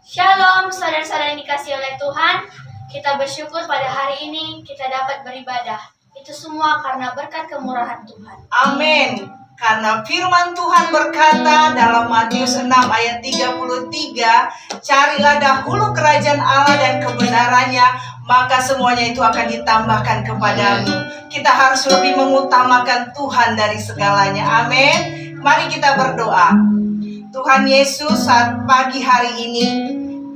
Shalom, saudara-saudara yang dikasihi oleh Tuhan. Kita bersyukur pada hari ini kita dapat beribadah. Itu semua karena berkat kemurahan Tuhan. Amin. Karena firman Tuhan berkata dalam Matius 6 ayat 33, carilah dahulu kerajaan Allah dan kebenarannya, maka semuanya itu akan ditambahkan kepadamu. Kita harus lebih mengutamakan Tuhan dari segalanya. Amin. Mari kita berdoa. Tuhan Yesus, saat pagi hari ini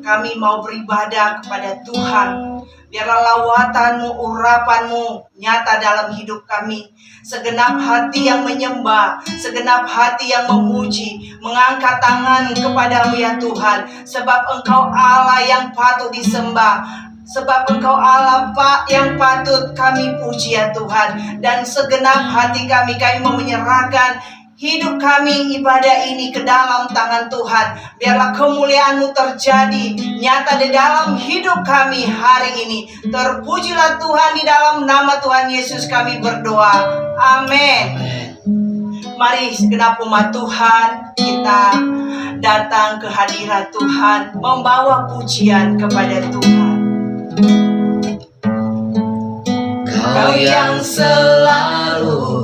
kami mau beribadah kepada Tuhan. Biarlah lawatan-Mu, urapan-Mu nyata dalam hidup kami. Segenap hati yang menyembah, segenap hati yang memuji, mengangkat tangan kepada-Mu ya Tuhan. Sebab Engkau Allah yang patut disembah. Sebab Engkau Allah yang patut kami puji ya Tuhan. Dan segenap hati kami mau menyerahkan hidup kami, ibadah ini ke dalam tangan Tuhan. Biarlah kemuliaan-Mu terjadi nyata di dalam hidup kami hari ini. Terpujilah Tuhan, di dalam nama Tuhan Yesus kami berdoa. Amin. Mari segenap umat Tuhan, kita datang ke hadirat Tuhan, membawa pujian kepada Tuhan. Kau yang selalu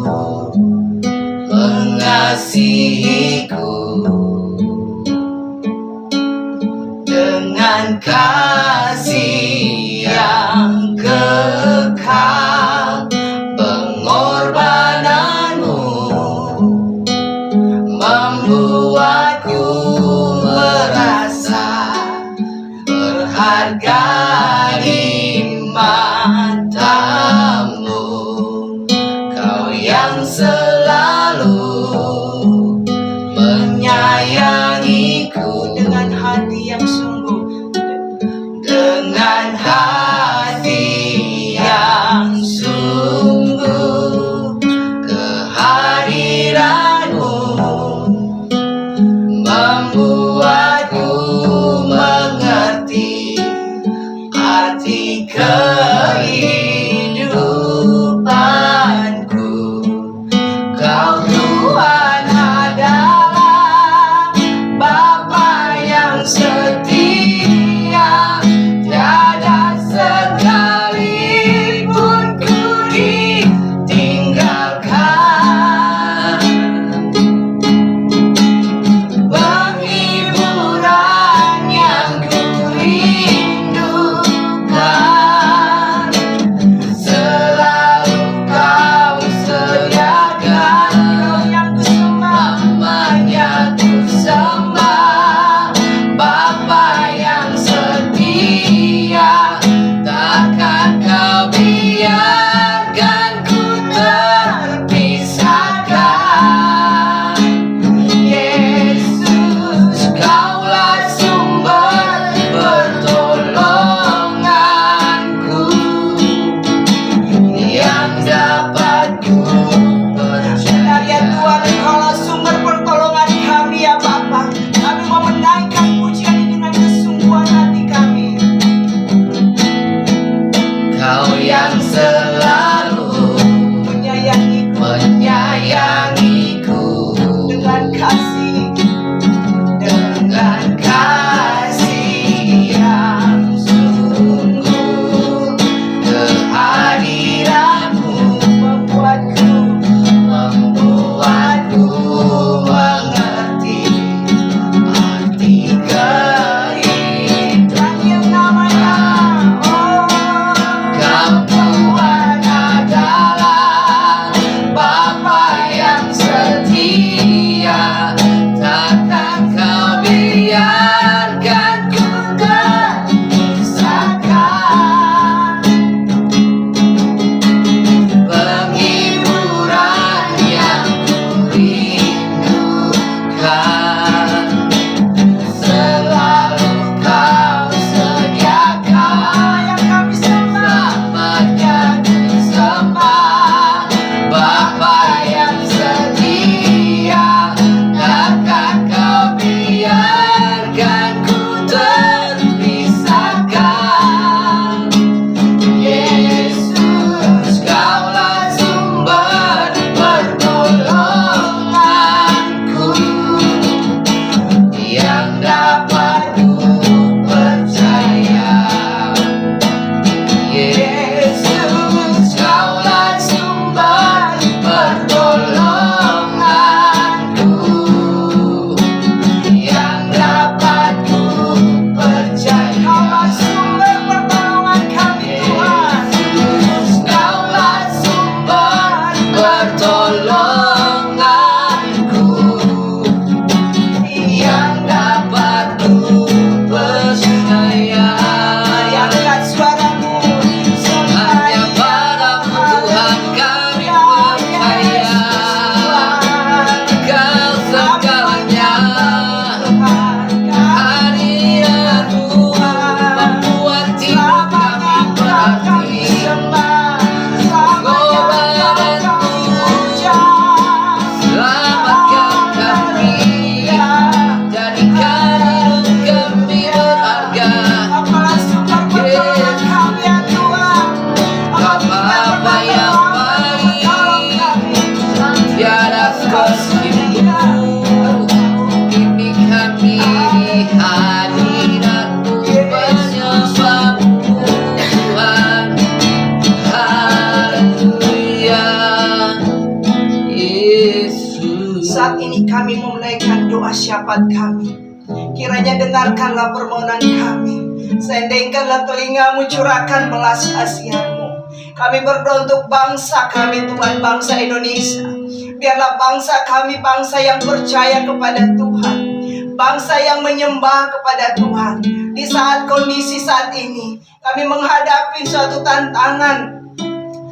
mengasihiku dengan kasih yang kekal, pengorbananmu membuatku merasa berharga di matamu. Kau yang menyayangiku dengan hati yang sungguh, Saat ini kami menaikkan doa syafaat kami. Kiranya dengarkanlah permohonan kami. Sendengkanlah telingamu, curahkan belas kasihan-Mu. Kami berdoa untuk bangsa kami, Tuhan, bangsa Indonesia. Biarlah bangsa kami bangsa yang percaya kepada Tuhan, bangsa yang menyembah kepada Tuhan. Di saat kondisi saat ini, kami menghadapi suatu tantangan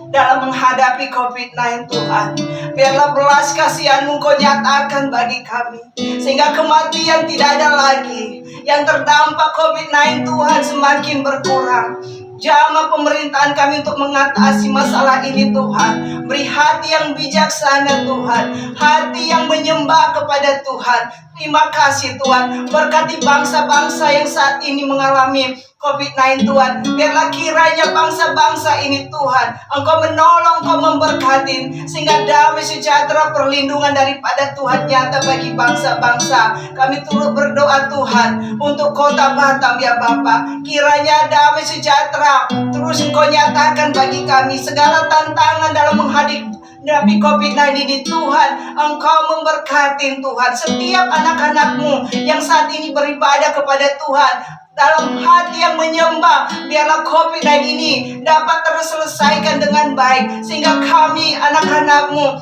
dalam menghadapi COVID-19, Tuhan. Biarlah belas kasihan-Mu Kau nyatakan bagi kami, sehingga kematian tidak ada lagi. Yang terdampak COVID-19, Tuhan, semakin berkurang. Jamah pemerintahan kami untuk mengatasi masalah ini, Tuhan. Beri hati yang bijaksana, Tuhan. Hati yang menyembah kepada Tuhan. Terima kasih, Tuhan. Berkati bangsa-bangsa yang saat ini mengalami COVID-19, Tuhan. Biarlah kiranya bangsa-bangsa ini, Tuhan, Engkau menolong, Engkau memberkati, sehingga damai sejahtera perlindungan daripada Tuhan nyata bagi bangsa-bangsa. Kami turut berdoa, Tuhan, untuk kota Batam, ya Bapa. Kiranya damai sejahtera terus Engkau nyatakan bagi kami. Segala tantangan dalam menghadapi COVID-19 ini, Tuhan, Engkau memberkati, Tuhan, setiap anak-anak-Mu yang saat ini beribadah kepada Tuhan dalam hati yang menyembah. Biarlah COVID-19 ini dapat terselesaikan dengan baik, sehingga kami anak-anak-Mu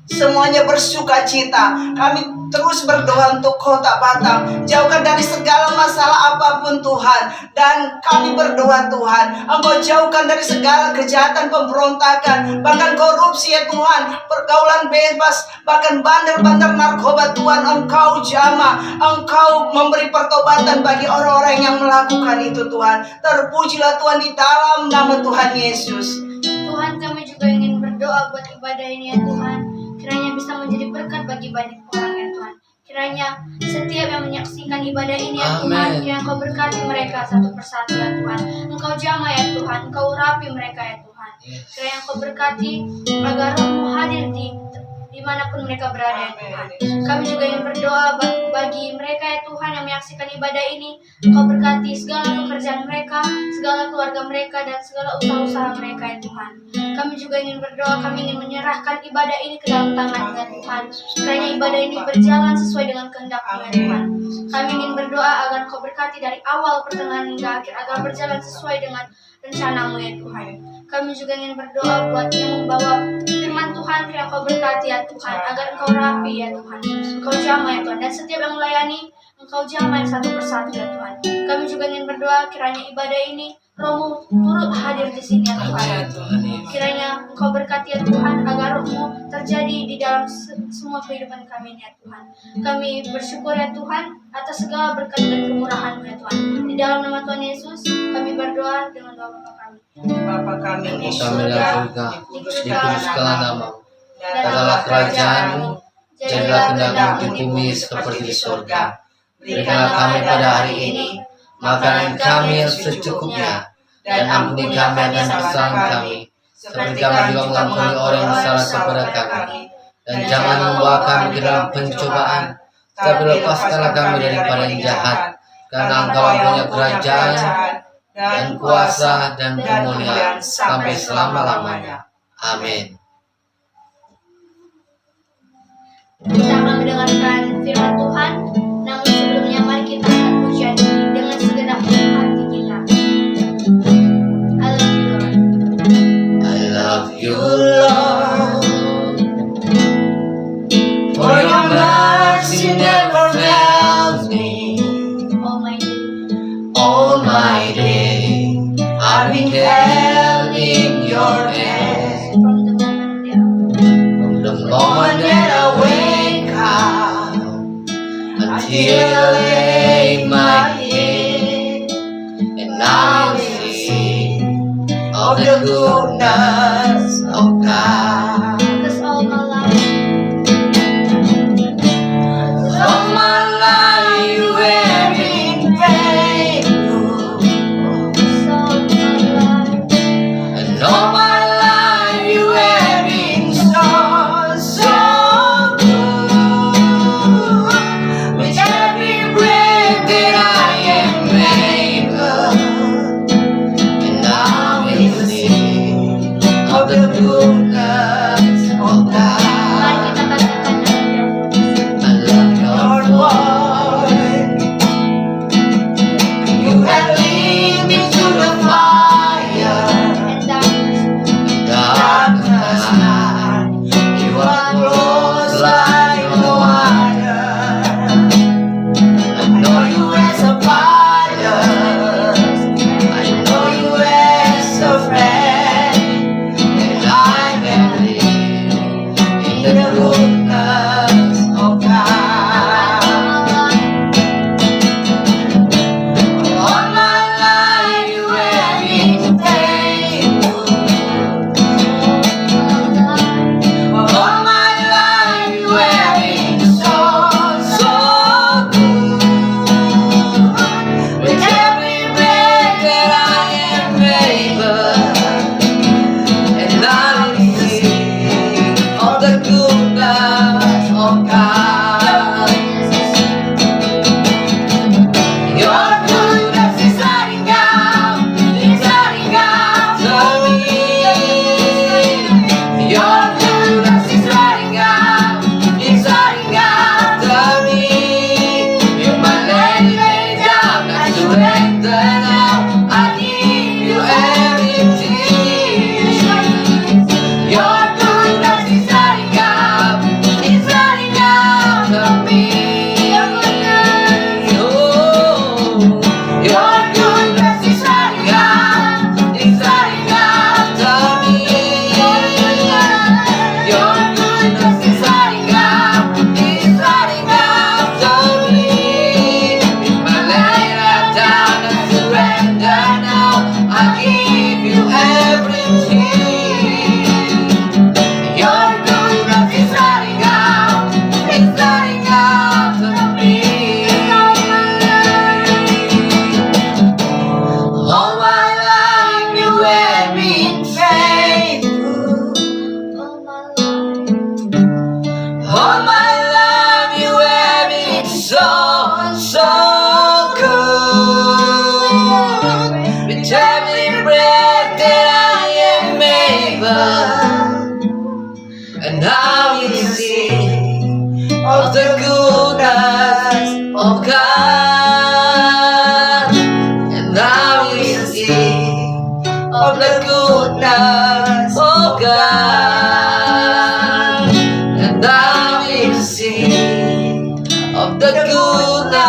semuanya bersuka cita. Kami terus berdoa untuk kota Batam. Jauhkan dari segala masalah apapun, Tuhan. Dan kami berdoa, Tuhan, Engkau jauhkan dari segala kejahatan, pemberontakan, bahkan korupsi, ya Tuhan. Pergaulan bebas, bahkan bandar-bandar narkoba, Tuhan, Engkau jamah. Engkau memberi pertobatan bagi orang-orang yang melakukan itu, Tuhan. Terpujilah Tuhan di dalam nama Tuhan Yesus. Tuhan, kami juga ingin berdoa buat ibadah ini, ya Tuhan. Kiranya bisa menjadi berkat bagi banyak orang, ya Tuhan. Kiranya setiap yang menyaksikan ibadah ini, ya Tuhan, kiranya Engkau berkati mereka satu persatu, ya Tuhan. Engkau jamah, ya Tuhan. Engkau urapi mereka, ya Tuhan. Kiranya Engkau berkati agar Roh-Mu hadir dimanapun mereka berada, ya Tuhan. Kami juga ingin berdoa bagi mereka, ya Tuhan, yang menyaksikan ibadah ini. Engkau berkati segala pekerjaan mereka, segala keluarga mereka, dan segala usaha-usaha mereka, ya Tuhan. Kami juga ingin berdoa, kami ingin menyerahkan ibadah ini ke dalam tangan, ya Tuhan. Kiranya ibadah ini berjalan sesuai dengan kehendak-Mu, ya Tuhan. Kami ingin berdoa agar Kau berkati dari awal, pertengahan, hingga akhir, agar berjalan sesuai dengan rencana-Mu, ya Tuhan. Kami juga ingin berdoa buat yang membawa firman Tuhan, kiranya Kau berkati, ya Tuhan, agar Engkau rapi, ya Tuhan. Engkau jamah, ya Tuhan, dan setiap yang melayani Engkau jamah satu persatu, ya Tuhan. Kami juga ingin berdoa kiranya ibadah ini Roh-Mu turut hadir di sini, ya Tuhan. Kiranya Engkau berkati, ya Tuhan, agar Roh-Mu terjadi di dalam semua kehidupan kami, ya Tuhan. Kami bersyukur, ya Tuhan, atas segala berkat dan kemurahan-Mu, ya Tuhan. Di dalam nama Tuhan Yesus kami berdoa dengan doa Bapa kami. Bapa kami di Kami surga, surga, dikuduskanlah namamu, adalah kerajaan-Mu, jadilah kehendakmu di bumi seperti di surga. Berikanlah kami pada hari ini makanan kami yang secukupnya, dan ampuni kami akan kesalahan kami, seperti kami juga mengampuni orang yang bersalah kepada kami. Dan jangan membawa kami ke dalam pencobaan, tapi lepaskanlah kami daripada yang jahat, karena Engkau punya kerajaan dan kuasa dan kemuliaan sampai selama-lamanya. Amin. Kita akan mendengarkan firman Tuhan, namun sebelumnya mari kita angkat pujian ini dengan segenap hati kita. I love you, Lord. I love you, Lord, for your mercy never fails me. All my day I've been held in your hand. From the moment that I wake up until I lay my head, and I will sing of the goodness of God. Because all my life, All my life you have been faithful, because all my life, and all my life you have been so, so good. With every breath that I am able, and I will sing of the goodness of the goodness of God, and I will sing of the goodness of God, and I will sing of the goodness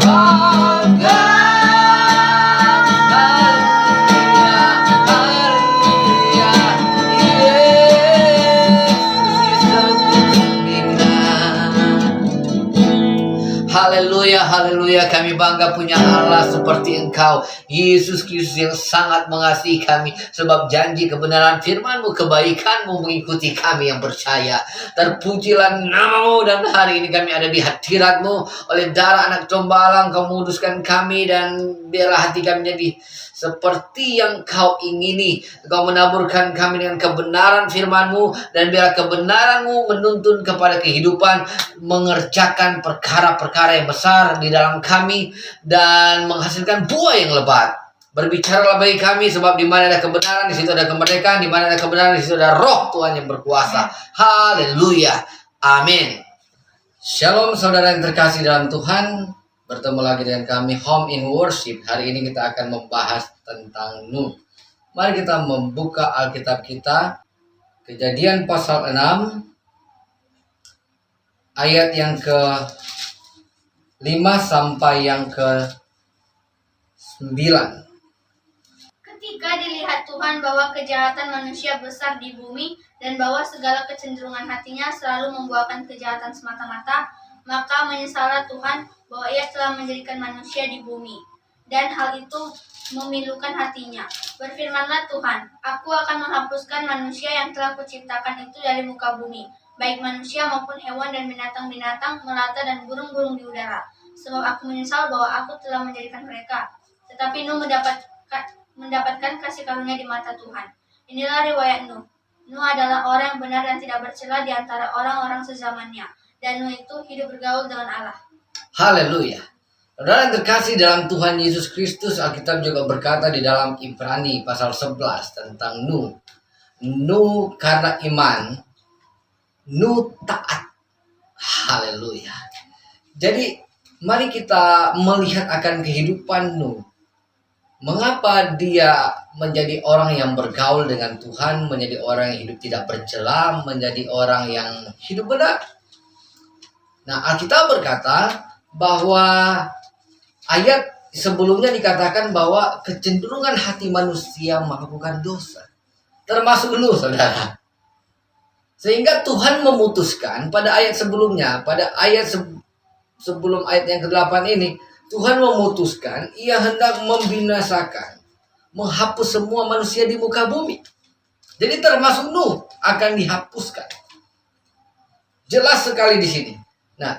of God. Haleluya, haleluya, kami bangga punya Allah seperti Engkau, Yesus Kristus yang sangat mengasihi kami, sebab janji kebenaran firman-Mu, kebaikan-Mu mengikuti kami yang percaya. Terpujilah nama-Mu, dan hari ini kami ada di hadirat-Mu. Oleh darah anak domba Allah, Engkau menguduskan kami, dan biarlah hati kami jadi seperti yang Kau ingini. Engkau menaburkan kami dengan kebenaran firman-Mu, dan biarlah kebenaran-Mu menuntun kepada kehidupan, mengerjakan perkara-perkara yang besar di dalam kami, dan menghasilkan buah yang lebat. Berbicaralah bagi kami, sebab di mana ada kebenaran, di situ ada kemerdekaan. Di mana ada kebenaran, di situ ada Roh Tuhan yang berkuasa. Haleluya, amin. Shalom saudara yang terkasih dalam Tuhan. Bertemu lagi dengan kami Home in Worship. Hari ini kita akan membahas tentang Nuh. Mari kita membuka Alkitab kita, Kejadian pasal 6 ayat yang ke-5 sampai yang ke-9. Ketika dilihat Tuhan bahwa kejahatan manusia besar di bumi, dan bahwa segala kecenderungan hatinya selalu membuahkan kejahatan semata-mata, maka menyesallah Tuhan bahwa Ia telah menjadikan manusia di bumi, dan hal itu memilukan hatinya. Berfirmanlah Tuhan, Aku akan menghapuskan manusia yang telah Kuciptakan itu dari muka bumi, baik manusia maupun hewan dan binatang-binatang melata dan burung-burung di udara, sebab Aku menyesal bahwa Aku telah menjadikan mereka. Tetapi Nuh mendapatkan kasih karunia di mata Tuhan. Inilah riwayat Nuh. Nuh adalah orang yang benar dan tidak bercela di antara orang-orang sezamannya, dan Nuh itu hidup bergaul dengan Allah. Haleluya. Saudara yang terkasih dalam Tuhan Yesus Kristus, Alkitab juga berkata di dalam Ibrani pasal 11 tentang Nuh. Nuh karena iman, Nuh taat. Haleluya. Jadi mari kita melihat akan kehidupan Nuh. Mengapa dia menjadi orang yang bergaul dengan Tuhan, menjadi orang yang hidup tidak bercela, menjadi orang yang hidup benar. Nah, Alkitab berkata bahwa ayat sebelumnya dikatakan bahwa kecenderungan hati manusia melakukan dosa, termasuk Nuh, saudara. Sehingga Tuhan memutuskan pada ayat sebelumnya, pada ayat sebelum ayat yang ke-8 ini, Tuhan memutuskan Ia hendak membinasakan, menghapus semua manusia di muka bumi. Jadi termasuk Nuh akan dihapuskan. Jelas sekali di sini. Nah,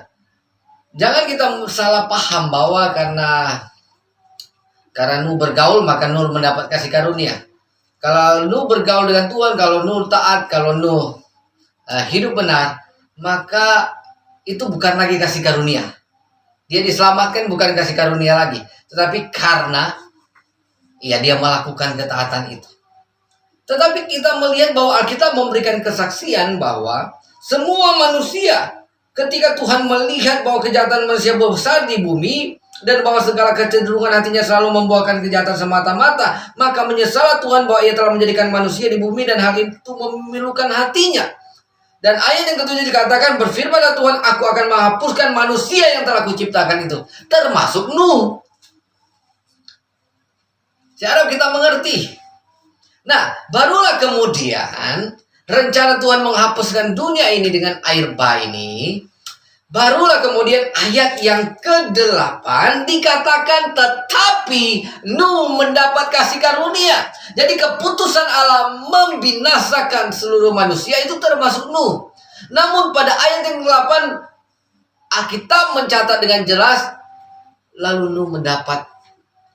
jangan kita salah paham bahwa karena Nuh bergaul maka Nuh mendapat kasih karunia. Kalau Nuh bergaul dengan Tuhan, kalau Nuh taat, kalau Nuh hidup benar, maka itu bukan lagi kasih karunia. Dia diselamatkan bukan kasih karunia lagi, tetapi karena dia melakukan ketaatan itu. Tetapi kita melihat bahwa Alkitab memberikan kesaksian bahwa semua manusia, ketika Tuhan melihat bahwa kejahatan manusia besar di bumi, dan bahwa segala kecenderungan hatinya selalu membuahkan kejahatan semata-mata, maka menyesallah Tuhan bahwa Ia telah menjadikan manusia di bumi, dan hal itu memilukan hatinya. Dan ayat yang ke-7 dikatakan, berfirmanlah Tuhan, Aku akan menghapuskan manusia yang telah Kuciptakan itu, termasuk Nuh. Saya harap kita mengerti. Nah, barulah kemudian rencana Tuhan menghapuskan dunia ini dengan air bah ini. Barulah kemudian ayat yang ke-8 dikatakan, tetapi Nuh mendapat kasih karunia. Jadi keputusan Allah membinasakan seluruh manusia itu termasuk Nuh. Namun pada ayat yang ke-8 Alkitab mencatat dengan jelas, lalu Nuh mendapat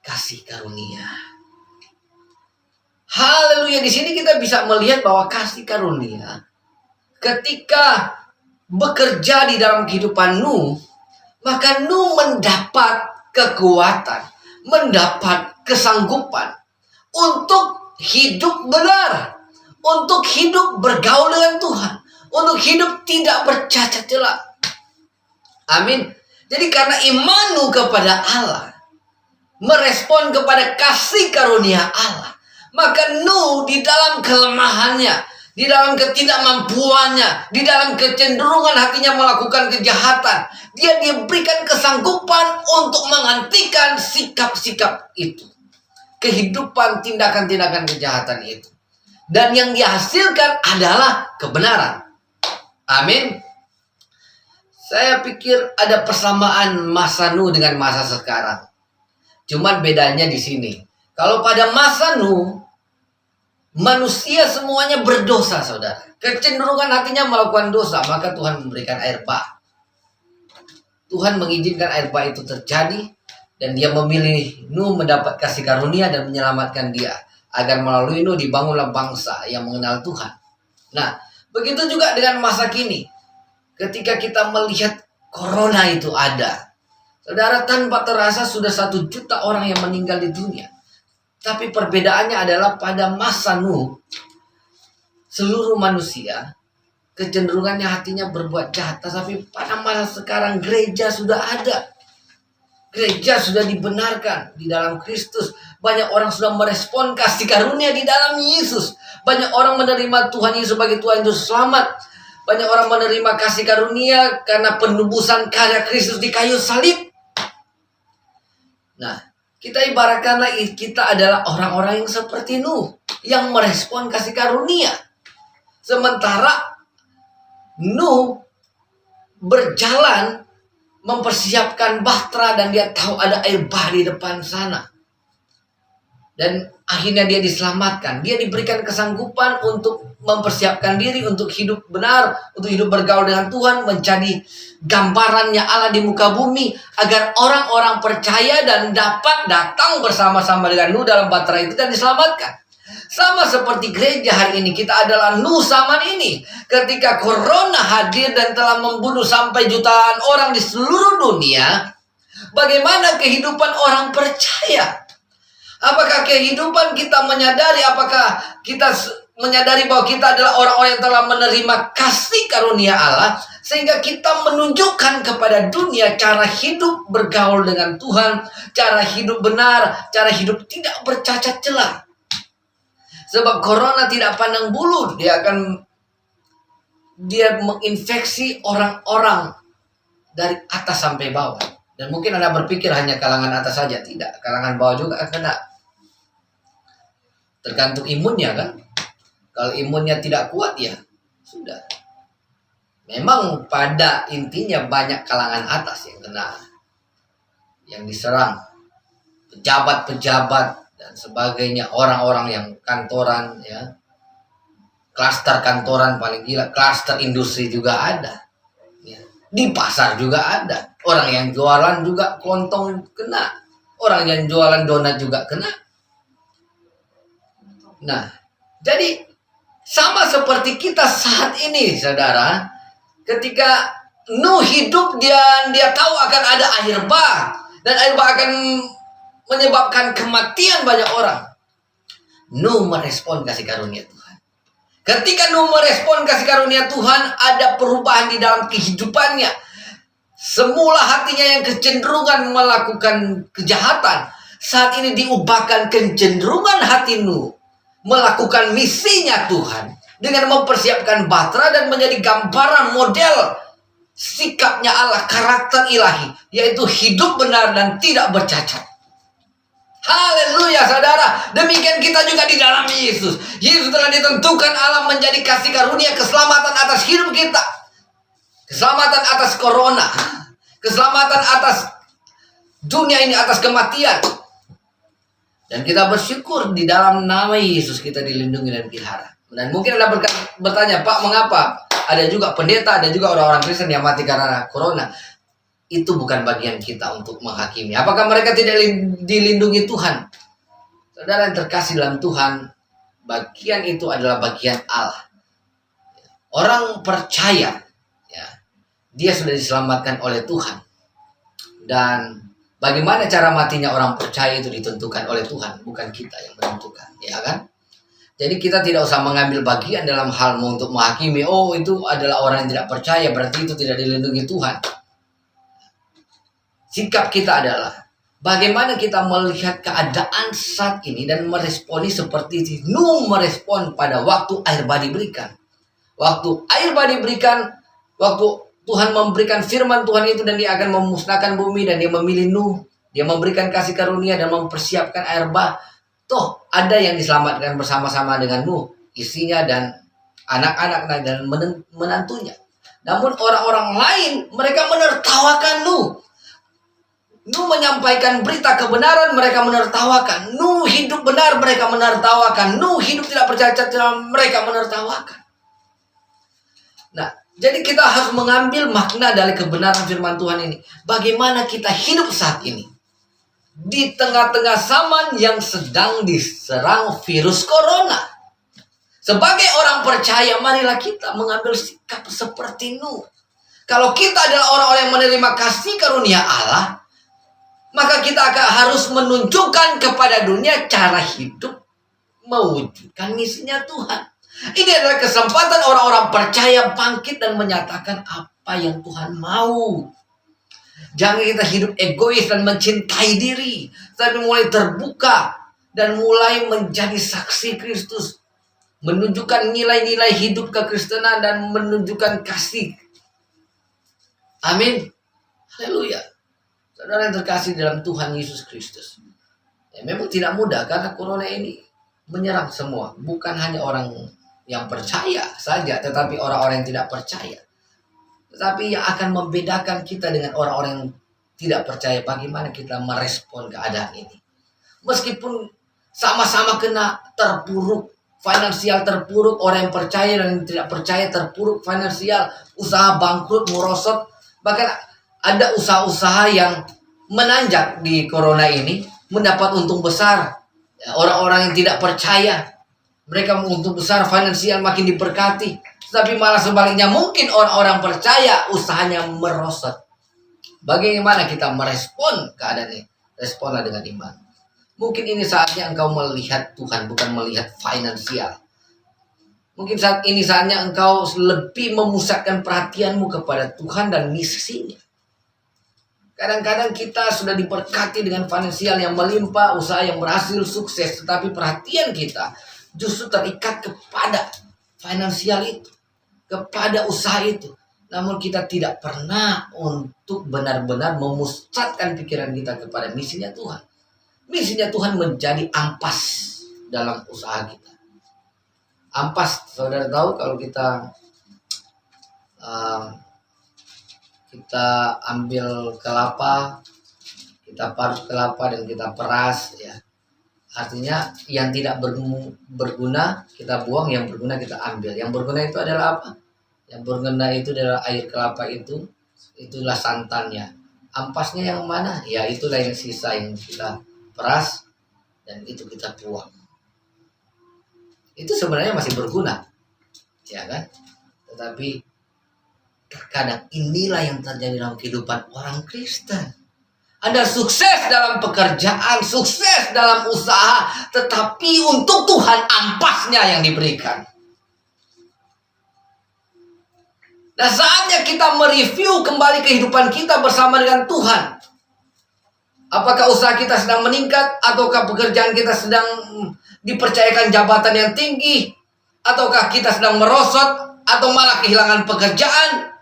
kasih karunia. Haleluya. Di sini kita bisa melihat bahwa kasih karunia ketika bekerja di dalam kehidupan Nuh, maka Nuh mendapat kekuatan, mendapat kesanggupan untuk hidup benar, untuk hidup bergaul dengan Tuhan, untuk hidup tidak bercacat celah. Amin. Jadi karena imanmu kepada Allah, merespon kepada kasih karunia Allah, maka Nuh di dalam kelemahannya, di dalam ketidakmampuannya, di dalam kecenderungan hatinya melakukan kejahatan, dia diberikan kesanggupan untuk menghentikan sikap-sikap itu, kehidupan tindakan-tindakan kejahatan itu. Dan yang dihasilkan adalah kebenaran. Amin. Saya pikir ada persamaan masa Nuh dengan masa sekarang. Cuman bedanya di sini. Kalau pada masa Nuh, manusia semuanya berdosa, saudara. Kecenderungan hatinya melakukan dosa, maka Tuhan memberikan air bah. Tuhan mengizinkan air bah itu terjadi, dan dia memilih Nuh mendapat kasih karunia dan menyelamatkan dia, agar melalui Nuh dibangunlah bangsa yang mengenal Tuhan. Nah, begitu juga dengan masa kini. Ketika kita melihat corona itu ada, saudara, tanpa terasa sudah 1 juta orang yang meninggal di dunia. Tapi perbedaannya adalah pada masa Nuh, seluruh manusia kecenderungannya hatinya berbuat jahat. Tapi pada masa sekarang gereja sudah ada. Gereja sudah dibenarkan di dalam Kristus. Banyak orang sudah merespon kasih karunia di dalam Yesus. Banyak orang menerima Tuhan Yesus sebagai Tuhan Yesus selamat. Banyak orang menerima kasih karunia karena penebusan karya Kristus di kayu salib. Nah, kita ibaratkanlah kita adalah orang-orang yang seperti Nuh, yang merespon kasih karunia. Sementara Nuh berjalan mempersiapkan bahtera dan dia tahu ada air bah di depan sana. Dan akhirnya dia diselamatkan. Dia diberikan kesanggupan untuk mempersiapkan diri untuk hidup benar, untuk hidup bergaul dengan Tuhan, menjadi gambarannya Allah di muka bumi, agar orang-orang percaya dan dapat datang bersama-sama dengan Nuh dalam bahtera itu dan diselamatkan. Sama seperti gereja hari ini, kita adalah Nuh zaman ini. Ketika corona hadir dan telah membunuh sampai jutaan orang di seluruh dunia, bagaimana kehidupan orang percaya? Apakah kehidupan kita menyadari, apakah kita menyadari bahwa kita adalah orang-orang yang telah menerima kasih karunia Allah, sehingga kita menunjukkan kepada dunia cara hidup bergaul dengan Tuhan, cara hidup benar, cara hidup tidak bercacat celah. Sebab corona tidak pandang bulu, dia menginfeksi orang-orang dari atas sampai bawah. Dan mungkin Anda berpikir hanya kalangan atas saja, tidak, kalangan bawah juga akan kena. Tergantung imunnya kan. Kalau imunnya tidak kuat ya sudah. Memang pada intinya banyak kalangan atas yang kena, yang diserang, pejabat-pejabat dan sebagainya, orang-orang yang kantoran ya. Klaster kantoran paling gila, klaster industri juga ada. Ya. Di pasar juga ada. Orang yang jualan juga kelontong kena. Orang yang jualan donat juga kena. Nah, jadi sama seperti kita saat ini, saudara. Ketika Nuh hidup, dia tahu akan ada air bah, dan air bah akan menyebabkan kematian banyak orang. Nuh merespon kasih karunia Tuhan. Ketika Nuh merespon kasih karunia Tuhan, ada perubahan di dalam kehidupannya. Semula hatinya yang kecenderungan melakukan kejahatan, saat ini diubahkan kecenderungan hati Nuh melakukan misinya Tuhan dengan mempersiapkan bahtera dan menjadi gambaran model sikapnya Allah, karakter ilahi, yaitu hidup benar dan tidak bercacat. Haleluya, saudara. Demikian kita juga di dalam Yesus. Yesus telah ditentukan Allah menjadi kasih karunia keselamatan atas hidup kita, keselamatan atas corona, keselamatan atas dunia ini, atas kematian. Dan kita bersyukur di dalam nama Yesus kita dilindungi dan dipelihara. Dan mungkin Anda bertanya, Pak, mengapa? Ada juga pendeta, ada juga orang-orang Kristen yang mati karena corona. Itu bukan bagian kita untuk menghakimi. Apakah mereka tidak dilindungi Tuhan? Saudara yang terkasih dalam Tuhan, bagian itu adalah bagian Allah. Orang percaya, ya, dia sudah diselamatkan oleh Tuhan. Dan bagaimana cara matinya orang percaya itu ditentukan oleh Tuhan, bukan kita yang menentukan, ya kan? Jadi kita tidak usah mengambil bagian dalam hal untuk menghakimi, oh itu adalah orang yang tidak percaya, berarti itu tidak dilindungi Tuhan. Sikap kita adalah bagaimana kita melihat keadaan saat ini dan meresponi seperti Nuh merespon pada waktu air bah diberikan. Waktu air bah diberikan, waktu Tuhan memberikan firman Tuhan itu dan dia akan memusnahkan bumi dan dia memilih Nuh. Dia memberikan kasih karunia dan mempersiapkan air bah. Toh ada yang diselamatkan bersama-sama dengan Nuh, istrinya dan anak-anak dan menantunya. Namun orang-orang lain mereka menertawakan Nuh. Nuh menyampaikan berita kebenaran, mereka menertawakan. Nuh hidup benar, mereka menertawakan. Nuh hidup tidak percaya, mereka menertawakan. Nah, jadi kita harus mengambil makna dari kebenaran firman Tuhan ini. Bagaimana kita hidup saat ini di tengah-tengah zaman yang sedang diserang virus corona. Sebagai orang percaya, marilah kita mengambil sikap seperti Nuh. Kalau kita adalah orang-orang yang menerima kasih karunia Allah, maka kita akan harus menunjukkan kepada dunia cara hidup mewujudkan misinya Tuhan. Ini adalah kesempatan orang-orang percaya bangkit dan menyatakan apa yang Tuhan mau. Jangan kita hidup egois dan mencintai diri, tapi mulai terbuka dan mulai menjadi saksi Kristus, menunjukkan nilai-nilai hidup kekristenan dan menunjukkan kasih. Amin. Haleluya. Saudara yang terkasih dalam Tuhan Yesus Kristus. Ya, memang tidak mudah karena corona ini menyerang semua. Bukan hanya orang yang percaya saja, tetapi orang-orang yang tidak percaya. Tetapi yang akan membedakan kita dengan orang-orang yang tidak percaya, bagaimana kita merespon keadaan ini. Meskipun sama-sama kena terpuruk, finansial terpuruk, orang yang percaya dan yang tidak percaya terpuruk finansial, usaha bangkrut, merosot. Bahkan ada usaha-usaha yang menanjak di corona ini, mendapat untung besar. Orang-orang yang tidak percaya, mereka untung besar, finansial makin diberkati. Tapi malah sebaliknya, mungkin orang-orang percaya usahanya merosot. Bagaimana kita merespon keadaan ini? Responlah dengan iman. Mungkin ini saatnya engkau melihat Tuhan, bukan melihat finansial. Mungkin saat ini saatnya engkau lebih memusatkan perhatianmu kepada Tuhan dan misinya. Kadang-kadang kita sudah diberkati dengan finansial yang melimpah, usaha yang berhasil, sukses. Tetapi perhatian kita justru terikat kepada finansial itu, kepada usaha itu. Namun kita tidak pernah untuk benar-benar memusatkan pikiran kita kepada misinya Tuhan. Misinya Tuhan menjadi ampas dalam usaha kita. Ampas, saudara tahu kalau kita ambil kelapa, kita parut kelapa dan kita peras, ya. Artinya yang tidak berguna kita buang, yang berguna kita ambil. Yang berguna itu adalah apa? Yang berguna itu adalah air kelapa itu, itulah santannya. Ampasnya yang mana? Ya itulah yang sisa yang kita peras dan itu kita buang. Itu sebenarnya masih berguna, ya kan? Tetapi terkadang inilah yang terjadi dalam kehidupan orang Kristen. Anda sukses dalam pekerjaan, sukses dalam usaha, tetapi untuk Tuhan ampasnya yang diberikan. Nah, saatnya kita mereview kembali kehidupan kita bersama dengan Tuhan. Apakah usaha kita sedang meningkat, ataukah pekerjaan kita sedang dipercayakan jabatan yang tinggi, ataukah kita sedang merosot, atau malah kehilangan pekerjaan.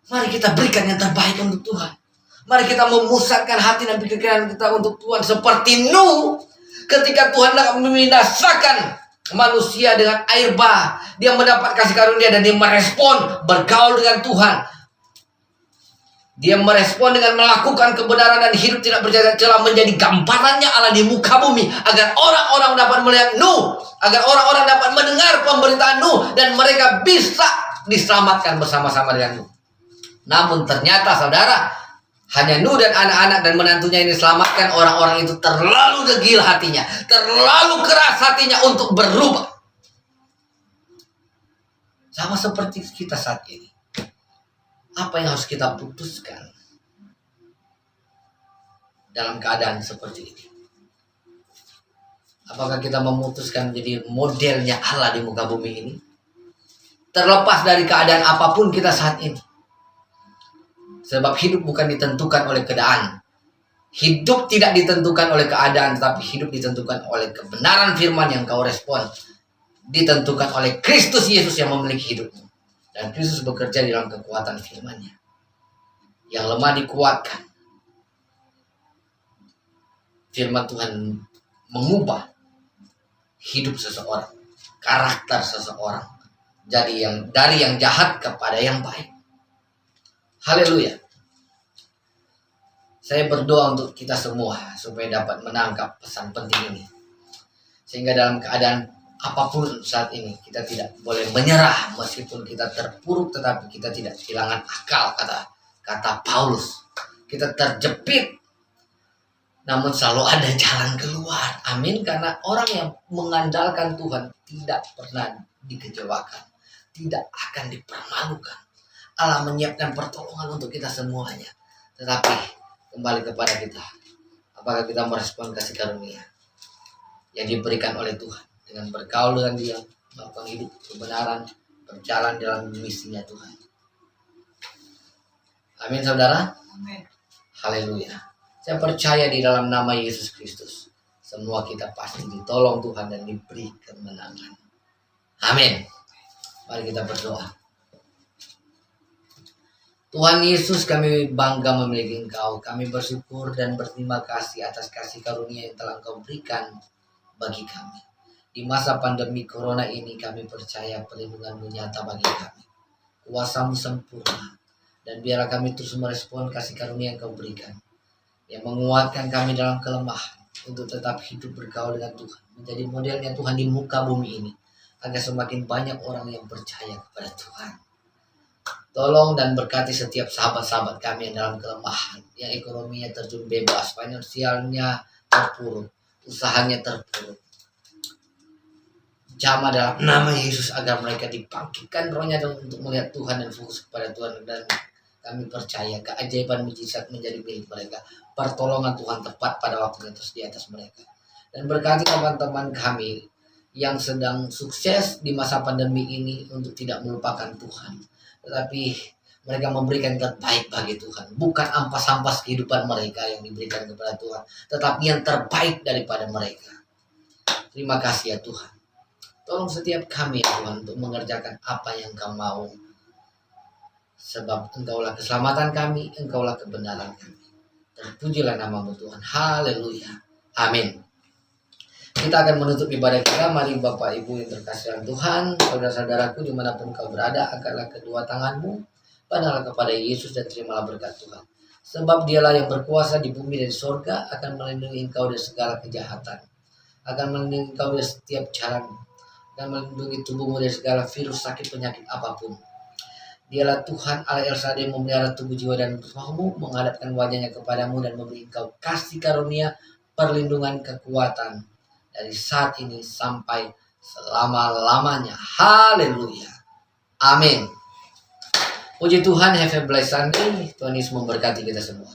Mari kita berikan yang terbaik untuk Tuhan. Mari kita memusatkan hati dan pikiran kita untuk Tuhan. Seperti Nuh, ketika Tuhan akan membinasakan manusia dengan air bah, dia mendapat kasih karunia dan dia merespon bergaul dengan Tuhan. Dia merespon dengan melakukan kebenaran dan hidup tidak bercela menjadi gambarannya Allah di muka bumi, agar orang-orang dapat melihat Nuh, agar orang-orang dapat mendengar pemberitaan Nuh dan mereka bisa diselamatkan bersama-sama dengan Nuh. Namun ternyata saudara, hanya Nuh dan anak-anak dan menantunya ini diselamatkan. Orang-orang itu terlalu degil hatinya, terlalu keras hatinya untuk berubah. Sama seperti kita saat ini. Apa yang harus kita putuskan dalam keadaan seperti ini? Apakah kita memutuskan menjadi modelnya Allah di muka bumi ini? Terlepas dari keadaan apapun kita saat ini. Sebab hidup bukan ditentukan oleh keadaan. Hidup tidak ditentukan oleh keadaan, tapi hidup ditentukan oleh kebenaran firman yang kau respon. Ditentukan oleh Kristus Yesus yang memiliki hidupmu. Dan Kristus bekerja di dalam kekuatan firman-Nya. Yang lemah dikuatkan. Firman Tuhan mengubah hidup seseorang, karakter seseorang. Jadi dari yang jahat kepada yang baik. Haleluya. Saya berdoa untuk kita semua supaya dapat menangkap pesan penting ini. Sehingga dalam keadaan apapun saat ini kita tidak boleh menyerah meskipun kita terpuruk, tetapi kita tidak kehilangan akal, kata Paulus. Kita terjepit, namun selalu ada jalan keluar. Amin. Karena orang yang mengandalkan Tuhan tidak pernah dikecewakan, tidak akan dipermalukan. Allah menyiapkan pertolongan untuk kita semuanya. Tetapi kembali kepada kita, apakah kita merespon kasih karunia yang diberikan oleh Tuhan dengan bergaul dengan Dia, melakukan hidup kebenaran, berjalan dalam misinya Tuhan. Amin, saudara. Amin. Haleluya. Saya percaya di dalam nama Yesus Kristus, semua kita pasti ditolong Tuhan dan diberi kemenangan. Amin. Mari kita berdoa. Tuhan Yesus, kami bangga memiliki Engkau. Kami bersyukur dan berterima kasih atas kasih karunia yang telah Engkau berikan bagi kami. Di masa pandemi corona ini kami percaya perlindungan-Mu nyata bagi kami. Kuasa-Mu sempurna. Dan biarlah kami terus merespon kasih karunia yang Kau berikan. Yang menguatkan kami dalam kelemahan. Untuk tetap hidup bergaul dengan Tuhan. Menjadi modelnya Tuhan di muka bumi ini. Agar semakin banyak orang yang percaya kepada Tuhan. Tolong dan berkati setiap sahabat-sahabat kami yang dalam kelemahan. Yang ekonominya terjun bebas. Finansialnya terpuruk. Usahanya terpuruk. Jamah dalam nama Yesus agar mereka dibangkitkan rohnya untuk melihat Tuhan dan fokus kepada Tuhan. Dan kami percaya keajaiban mujizat menjadi milik mereka. Pertolongan Tuhan tepat pada waktunya terus di atas mereka. Dan berkati teman-teman kami yang sedang sukses di masa pandemi ini untuk tidak melupakan Tuhan. Tetapi mereka memberikan yang terbaik bagi Tuhan. Bukan ampas-ampas kehidupan mereka yang diberikan kepada Tuhan. Tetapi yang terbaik daripada mereka. Terima kasih ya Tuhan. Tolong setiap kami ya Tuhan untuk mengerjakan apa yang Kau mau. Sebab Engkaulah keselamatan kami, Engkaulah kebenaran kami. Terpujilah nama-Mu Tuhan. Haleluya. Amin. Kita akan menutup ibadah kita. Mari Bapak Ibu yang terkasih Tuhan, saudara-saudaraku dimanapun kau berada, angkatlah kedua tanganmu, pandanglah kepada Yesus dan terimalah berkat Tuhan. Sebab Dialah yang berkuasa di bumi dan di sorga, akan melindungi engkau dari segala kejahatan, akan melindungi engkau dari setiap jalan, akan melindungi tubuhmu dari segala virus, sakit, penyakit apapun. Dialah Tuhan Allah El Shaddai, memelihara tubuh, jiwa dan rohmu, menghadapkan wajahnya kepadamu dan memberi engkau kasih karunia, perlindungan, kekuatan dari saat ini sampai selama-lamanya. Haleluya. Amin. Puji Tuhan, have a blessed Sunday. Tuhan Yesus memberkati kita semua.